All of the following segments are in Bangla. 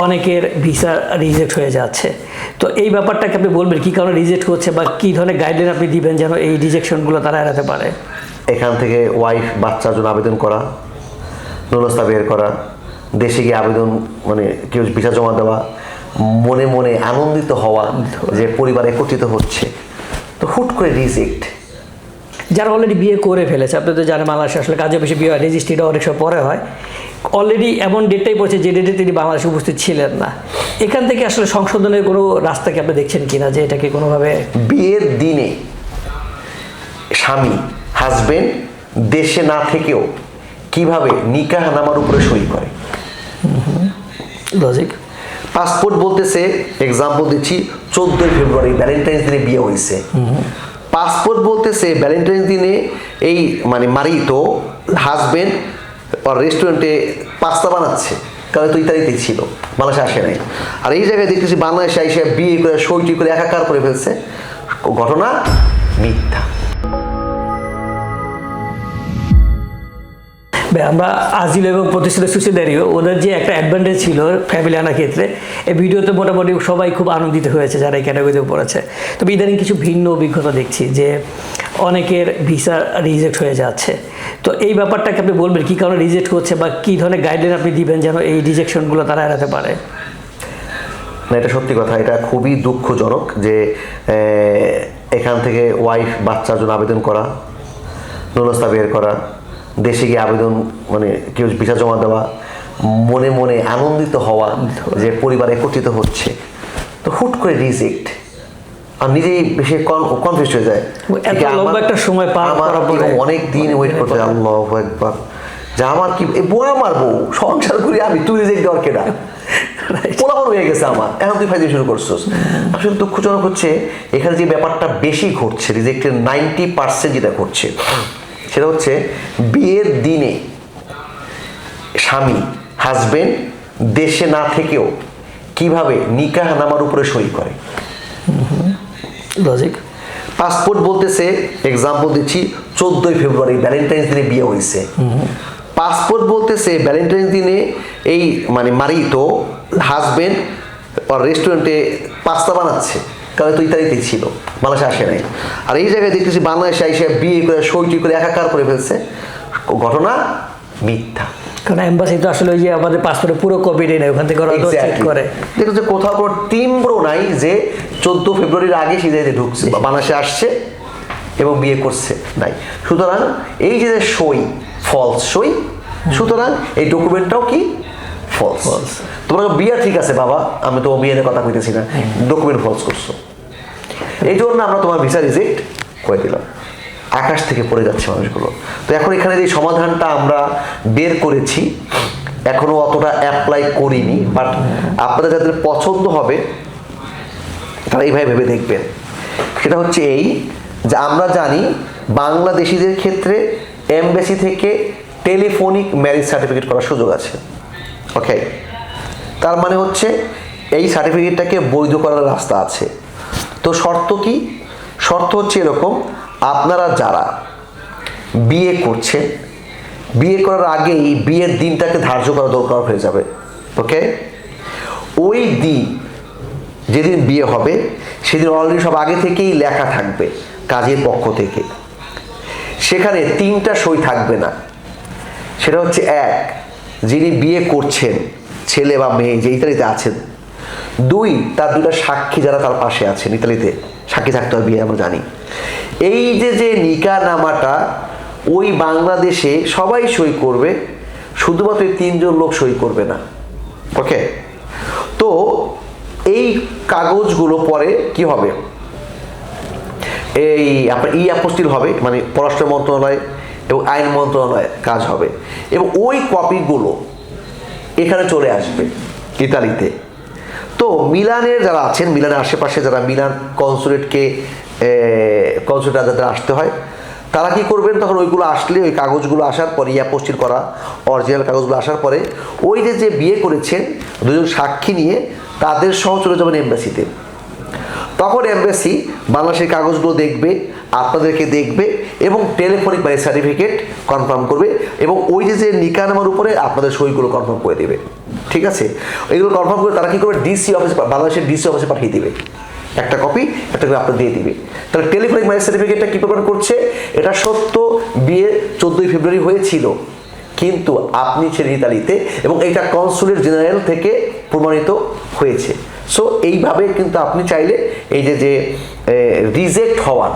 অনেকের ভিসা রিজেক্ট হয়ে যাচ্ছে। তো এই ব্যাপারটাকে আপনি বলবেন কী কারণে রিজেক্ট হচ্ছে বা কী ধরনের গাইডলাইন আপনি দিবেন যেন এই রিজেকশনগুলো তারা এড়াতে পারে? এখান থেকে ওয়াইফ বাচ্চার জন্য আবেদন করা, নুনস্তা বের করা, দেশে গিয়ে আবেদন মানে কেউ ভিসা জমা দেওয়া, মনে মনে আনন্দিত হওয়া যে পরিবার একত্রিত হচ্ছে, তো হুট করে রিজেক্ট। যারা অলরেডি বিয়ে করে ফেলেছে, আপনি তো জানেন বাংলাদেশে আসলে কাজে বেশি বিয়ে হয়, রেজিস্ট্রিটা অনেক সময় পরে হয়, অলরেডি এমন ডেটটাই পড়ছে যে ডেটে তিনি বাংলাদেশে উপস্থিত ছিলেন না। এখান থেকে আসলে সংশোধনের কোনো রাস্তা কি আপনি দেখছেন কিনা, যে এটাকে কোনোভাবে বিয়ের দিনে স্বামী হাজবেন্ড দেশে না থেকেও কিভাবে নিকাহ নামার উপরে সই করে? লজিক। পাসপোর্ট বলতেছে, এক্সাম্পল দিচ্ছি, 14 ফেব্রুয়ারি ভ্যালেন্টাইন্স দিনে বিয়ে হয়েছে। পাসপোর্ট বলতেছে ভ্যালেন্টাইন্স দিনে এই মানে মারিত হাজবেন্ড রেস্টুরেন্টে পাস্তা বানাচ্ছে, কারণ তো ইতালিতেই ছিল, বাংলাদেশে আসে নাই। আর এই জায়গায় দেখতেছি বাংলাদেশে এসে বিয়ে করে সইটি করে একাকার করে ফেলছে। ঘটনা মিথ্যা। আমরা আজিল এবং প্রতিষ্ঠিত সুইসিডারিও ওদের যে একটা অ্যাডভান্টেজ ছিল ফ্যামিলি আনার ক্ষেত্রে, এই ভিডিওতে মোটামুটি সবাই খুব আনন্দিত হয়েছে যারা এই ক্যাটাগরিতে পড়েছে। তবে ইদানিং কিছু ভিন্ন অভিজ্ঞতা দেখছি যে অনেকের ভিসা রিজেক্ট হয়ে যাচ্ছে। তো এই ব্যাপারটাকে আপনি বলবেন কী কারণে রিজেক্ট হচ্ছে বা কী ধরনের গাইডলাইন আপনি দিবেন যেন এই রিজেকশনগুলো তারা এড়াতে পারে? না, এটা সত্যি কথা, এটা খুবই দুঃখজনক যে এখান থেকে ওয়াইফ বাচ্চার জন্য আবেদন করা, নুনস্তা বের করা, দেশে গিয়ে আবেদন মানে কেউ ভিসা জমা দেওয়া, মনে মনে আনন্দিত হওয়া যে পরিবার একত্রিত হচ্ছে, তো হুট করে রিজেক্ট। আর নিজেই বেশি কনফিউজ হয়ে যায়। একটা সময় অনেক দিন ওয়েট করতে, আল্লাহু আকবার, যা আমার কি বউ, আমার বউ, সংসার করি আমি, তুই রিজেক্ট দেওয়ার কেনা পোলাপন হয়ে গেছে আমার, এখন তুই ফাইজে শুরু করছিস। আসলে দুঃখজনক হচ্ছে এখানে যে ব্যাপারটা বেশি ঘটছে, রিজেক্টের 90% যেটা ঘটছে সেটা হচ্ছে বিয়ের দিনে স্বামী হাজবেন্ড দেশে না থেকেও কিভাবে নিকাহ নামার উপরে সই করে। লজিক। পাসপোর্ট বলতেছে, এক্সাম্পল দিচ্ছি, 14 ফেব্রুয়ারি ভ্যালেন্টাইন্স দিনে বিয়ে হয়েছে। পাসপোর্ট বলতেছে ভ্যালেন্টাইন্স দিনে এই মানে মারিত হাজবেন্ড রেস্টুরেন্টে পাস্তা বানাচ্ছে, কারণ তো ইতালিতেই ছিল, বাংলাদেশে আসে নাই। আর এই জায়গায় দেখতেছি বাংলাদেশে এসে বিয়ে করে সইটি করে একাকার করে ফেলছে। ঘটনা মিথ্যা। কারণ এম্বাসি তো আসলে ওই যে আমাদের পাসপোর্টে পুরো কপি নেই, ওখান থেকে ওরা চেক করে। দেখুন যে কোথাও কোনো টিম্ব্রও নাই যে 14 ফেব্রুয়ারির আগে সিজাইতে ঢুকছে বা বাংলাদেশে আসছে এবং বিয়ে করছে, নাই। সুতরাং এই যে সই ফলস সই, সুতরাং এই ডকুমেন্টটাও কি ফলস। তোমার বিয়ে ঠিক আছে বাবা, আমি তো বিয়ের কথা কইতেছি না, ডকুমেন্ট ফলস করছো, এই জন্য আমরা তোমার ভিসা রিজেক্ট করে দিলাম। আকাশ থেকে পড়ে যাচ্ছে মানুষগুলো। তো এখন এখানে যে সমাধানটা আমরা বের করেছি এখনো অতটা অ্যাপ্লাই করিনি, বাট আপনাদের যাদের পছন্দ হবে তারা এইভাবে ভেবে দেখবেন। সেটা হচ্ছে এই যে আমরা জানি বাংলাদেশিদের ক্ষেত্রে এমবেসি থেকে টেলিফোনিক ম্যারেজ সার্টিফিকেট করার সুযোগ আছে। ওকে, তার মানে হচ্ছে এই সার্টিফিকেটটাকে বৈধ করার রাস্তা আছে। তো শর্ত কি? শর্ত হচ্ছে এরকম, আপনারা যারা বিয়ে করছেন, বিয়ে করার আগেই বিয়ের দিনটাকে ধার্য করা দরকার হয়ে যাবে। ওকে, ওই দিন যেদিন বিয়ে হবে সেদিন অলরেডি সব আগে থেকেই লেখা থাকবে কাজের পক্ষ থেকে। সেখানে 3টা সই থাকবে না। সেটা হচ্ছে 1, যিনি বিয়ে করছেন ছেলে বা মেয়ে যে ইতালিতে আছেন, 2, তার 2টা সাক্ষী যারা তার পাশে আছেন, ইতালিতে সাক্ষী থাকতে হবে বিয়ে, আমরা জানি। এই যে নিকাহ নামাটা ওই বাংলাদেশে সবাই সই করবে, শুধুমাত্র 3জন লোক সই করবে না। ওকে, তো এই কাগজগুলো পরে কি হবে, এই আপনার অ্যাপোস্টিল হবে, মানে পররাষ্ট্র মন্ত্রণালয় এবং আইন মন্ত্রণালয় কাজ হবে, এবং ওই কপিগুলো এখানে চলে আসবে ইতালিতে। তো মিলানের যারা আছেন, মিলানের আশেপাশে যারা মিলান কনসুলেটকে যাদের আসতে হয়, তারা কি করবেন, তখন ওইগুলো আসলে, ওই কাগজগুলো আসার পরে, অ্যাপোস্টিল করা অরিজিনাল কাগজগুলো আসার পরে ওই যে বিয়ে করেছেন 2জন সাক্ষী নিয়ে তাদের সহ চলে যাবেন এমবাসিতে। তখন এমবাসি বাংলাদেশের কাগজগুলো দেখবে, আপনাদেরকে দেখবে এবং টেলিফোনিক ম্যারেজ সার্টিফিকেট কনফার্ম করবে, এবং ওই যে নিকাহ নামার উপরে আপনাদের সইগুলো কনফার্ম করে দেবে। ঠিক আছে, এগুলো কনফার্ম করে তারা কি করবে, ডিসি অফিসে, বাংলাদেশের ডিসি অফিসে পাঠিয়ে দিবে একটা কপি, একটা করে আপনার দিয়ে দিবে। তাহলে টেলিফোনিক ম্যারেজ সার্টিফিকেটটা কি প্রমাণ করছে, এটা সত্য বিয়ে 14ই ফেব্রুয়ারি হয়েছিল, কিন্তু আপনি ছিলেন ইতালিতে এবং এটা কনসুলেট জেনারেল থেকে প্রমাণিত হয়েছে। সো এইভাবে কিন্তু আপনি চাইলে এই যে রিজেক্ট হওয়ার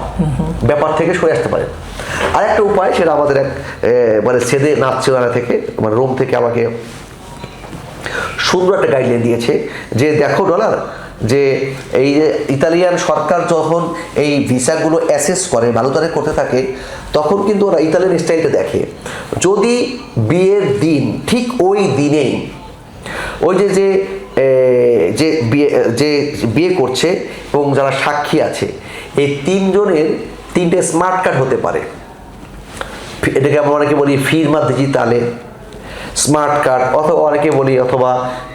ব্যাপার থেকে সরে আসতে পারেন। আর একটা উপায়, সেটা আমাদের এক মানে ছেদে নাচছেনা থেকে, মানে রোম থেকে আমাকে সুন্দর একটা গাইডলাইন দিয়েছে যে দেখো ডলার, যে এই যে ইতালিয়ান সরকার যখন এই ভিসাগুলো অ্যাসেস করে, ভালোতারে করতে থাকে, তখন কিন্তু ওরা ইতালিয়ান স্টাইলটা দেখে। যদি বিয়ের দিন ঠিক ওই দিনেই ওই যে বিয়ে করছে এবং যারা সাক্ষী আছে, এই তিনজনের 3টে স্মার্ট কার্ড হতে পারে, এটাকে আমরা অনেকে বলি ফিরমা ডিজিটালে স্মার্ট কার্ড, অথবা অনেকে বলি অথবা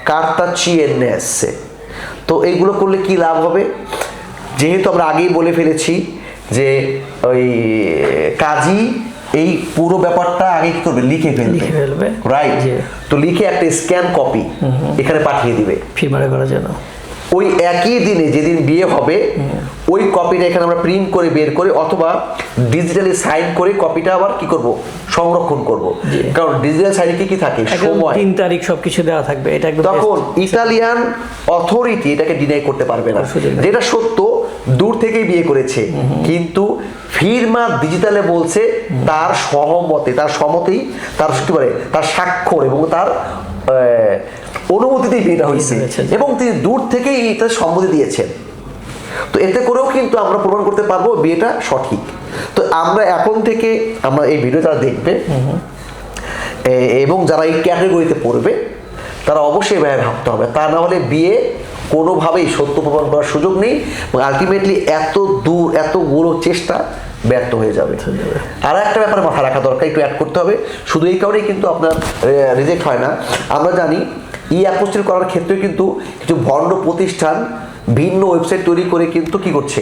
কার্তা চিএনএসে। তো এইগুলো করলে কি লাভ হবে, যেহেতু আমরা আগেই বলে ফেলেছি যে ওই কাজী এই পুরো ব্যাপারটা আগে কি করবে, লিখে ফেলবে, রাইট? তো লিখে একটা স্ক্যান কপি এখানে পাঠিয়ে দিবে ফিরমারে করার জন্য। ওই একই দিনে যেদিন বিয়ে হবে ওই কপিটা এখানে আমরা প্রিন্ট করে বের করে অথবা ডিজিটালি সাইন করে কপিটা আবার কি করব, সংরক্ষণ করব। কারণ ডিজিটাল সাইনে কি থাকে, সময়, 3 তারিখ সবকিছু দেওয়া থাকবে, এটা একদম তখন ইতালিয়ান অথরিটি এটাকে ডিনাই করতে পারবে না। যেটা সত্য, দূর থেকেই বিয়ে করেছে, কিন্তু ফিরমা ডিজিটালে বলছে তার সহমতে, তার সম্মতি, তার কি বলে, তার স্বাক্ষর এবং তার অনুমতিতেই বিয়েটা হয়েছে এবং তিনি দূর থেকেই এটা সম্মতি দিয়েছেন। তো এতে করেও কিন্তু আমরা প্রমাণ করতে পারবো বিয়েটা সঠিক। তো আমরা এখন থেকে, আমরা এই ভিডিও যারা দেখবে এবং যারা এই ক্যাটাগরিতে পড়বে, তারা অবশ্যই এভাবে ভাবতে হবে, তা না হলে বিয়ে কোনোভাবেই সত্য প্রমাণ করার সুযোগ নেই এবং আলটিমেটলি এতগুলো চেষ্টা ব্যর্থ হয়ে যাবে। আর একটা ব্যাপারে মাথা রাখা দরকার, একটু অ্যাড করতে হবে, শুধু এই কারণেই কিন্তু আপনার রিজেক্ট হয় না। আমরা জানি অ্যাপোস্টিল করার ক্ষেত্রে কিন্তু কিছু ভণ্ড প্রতিষ্ঠান ভিন্ন ওয়েবসাইট তৈরি করে কিন্তু কি করছে,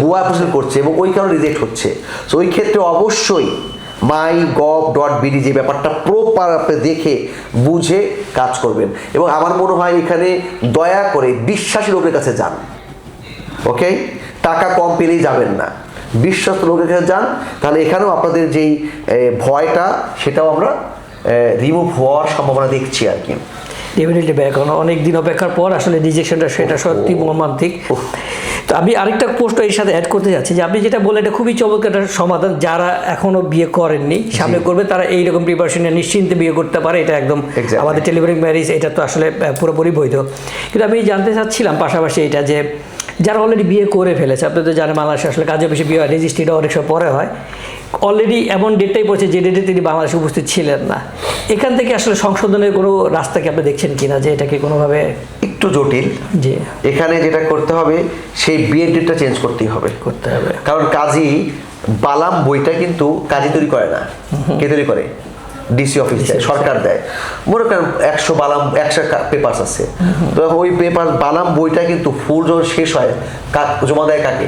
ভুয়া অ্যাপোস্টিল করছে এবং ওই কারণে রিজেক্ট হচ্ছে। সো ওই ক্ষেত্রে অবশ্যই mygov.bd যে ব্যাপারটা প্রপার আপনি দেখে বুঝে কাজ করবেন এবং আমার মনে হয় এখানে দয়া করে বিশ্বাসী লোকের কাছে যান। ওকে, টাকা কম পেলেই যাবেন না, বিশ্বস্ত লোকের কাছে যান, তাহলে এখানেও আপনাদের যেই ভয়টা সেটাও আমরা রিমুভ হওয়ার সম্ভাবনা দেখছি আর কি। ডেফিনেটলি ব্যাক অনেক দিন অপেক্ষার পর আসলে রিজেকশনটা সেটা সত্যি মর্মান্তিক। তো আমি আরেকটা পোস্ট এর সাথে অ্যাড করতে যাচ্ছি যে আপনি যেটা বলে এটা খুবই চমৎকার একটা সমাধান। যারা এখনো বিয়ে করেননি, সামনে করবে, তারা এইরকম প্রিপারেশন নিয়ে নিশ্চিন্তে বিয়ে করতে পারে। এটা একদম আমাদের টেলিফোনিক ম্যারেজ, এটা তো আসলে পুরোপুরি বৈধ। কিন্তু আমি জানতে চাচ্ছিলাম পাশাপাশি এটা যে যারা অলরেডি বিয়ে করে ফেলেছে, আপনি তো জানেন বাংলাদেশে আসলে কাজে বেশি বিয়ে হয়, রেজিস্ট্রিটা অনেক সময় পরে হয়, অলরেডি এমন ডেটটাই পড়ছে যে ডেটে তিনি বাংলাদেশে উপস্থিত ছিলেন না। এখান থেকে আসলে সংশোধনের কোনো রাস্তা কি আপনি দেখছেন কিনা, যে এটাকে কোনোভাবে একটু জটিল? জি, এখানে যেটা করতে হবে সেই বিয়ের ডেটটা চেঞ্জ করতে হবে। কারণ কাজী বালাম বইটা কিন্তু কাজী তৈরি করে না, কে তৈরি করে? ডিসি অফিস দেয়, সরকার দেয়। মনে করেন 100 পেপারস আছে, তো ওই পেপার বালাম বইটা কিন্তু ফুল যখন শেষ হয় জমা দেয় কাকে?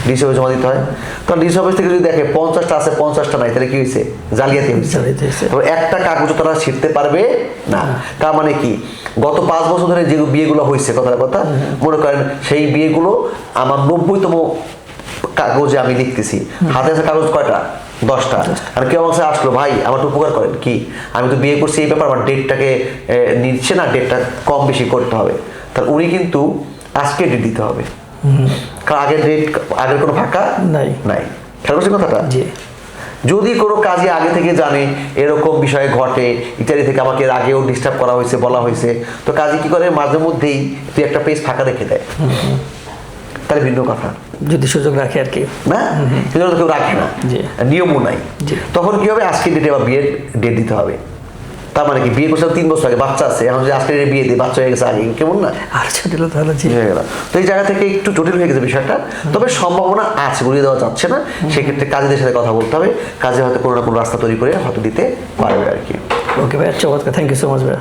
ডিসি অফিস জমা দিতে হয়। কারণ ডিসি অফিস থেকে যদি দেখে 50টা আছে 50টা নাই, তাহলে কি হয়েছে? জালিয়াতি হয়েছে। একটা কাগজ তারা ছিঁড়তে পারবে না। তার মানে কি, গত 5 বছর ধরে যে বিয়েগুলো হয়েছে, কথার কথা মনে করেন সেই বিয়েগুলো আমার 90তম কাগজে আমি লিখতেছি, হাতে আছে কাগজ কয়টা? 10টা। আর কেউ আমাকে আসলো, ভাই আমার তো উপকার করেন, কি আমি তো বিয়ে করছি এই ব্যাপার, আমার ডেটটাকে নিচ্ছে না, ডেটটা কম বেশি করতে হবে। তাহলে উনি কিন্তু আজকে ডেট দিতে হবে, কারণ আগের কোনো ফাঁকা নাই। খেয়াল করছেন কথাটা? যদি কোনো কাজে আগে থেকে জানে এরকম বিষয় ঘটে, ইত্যাদি থেকে আমাকে এর আগেও ডিস্টার্ব করা হয়েছে, বলা হয়েছে, তো কাজে কি করে, মাঝে মধ্যেই তুই একটা পেজ ফাঁকা রেখে দেয়, তাহলে ভিন্ন কথা। যদি সুযোগ রাখে আর কি, না সেজন্য কেউ রাখে না, নিয়মও নাই। তখন কি হবে, আজকে ডেটে বা বিয়ের ডেট দিতে হবে। তার মানে কি, বিয়ে করছে 3 বছর আগে, বাচ্চা আছে, এখন যদি আজকে বিয়ে দিই, বাচ্চা হয়ে গেছে আগে, কেমন না? আর জটিল হয়ে গেল। তো এই জায়গা থেকে একটু জটিল হয়ে গেছে বিষয়টা, তবে সম্ভাবনা আছে, বলিয়ে দেওয়া যাচ্ছে না। সেক্ষেত্রে কাজীদের সাথে কথা বলতে হবে, কাজে হয়তো কোনো না কোনো রাস্তা তৈরি করে হয়তো দিতে পারবে আর কি। ওকে ভাই, চমৎকার, থ্যাংক ইউ সো মাচ ভাই।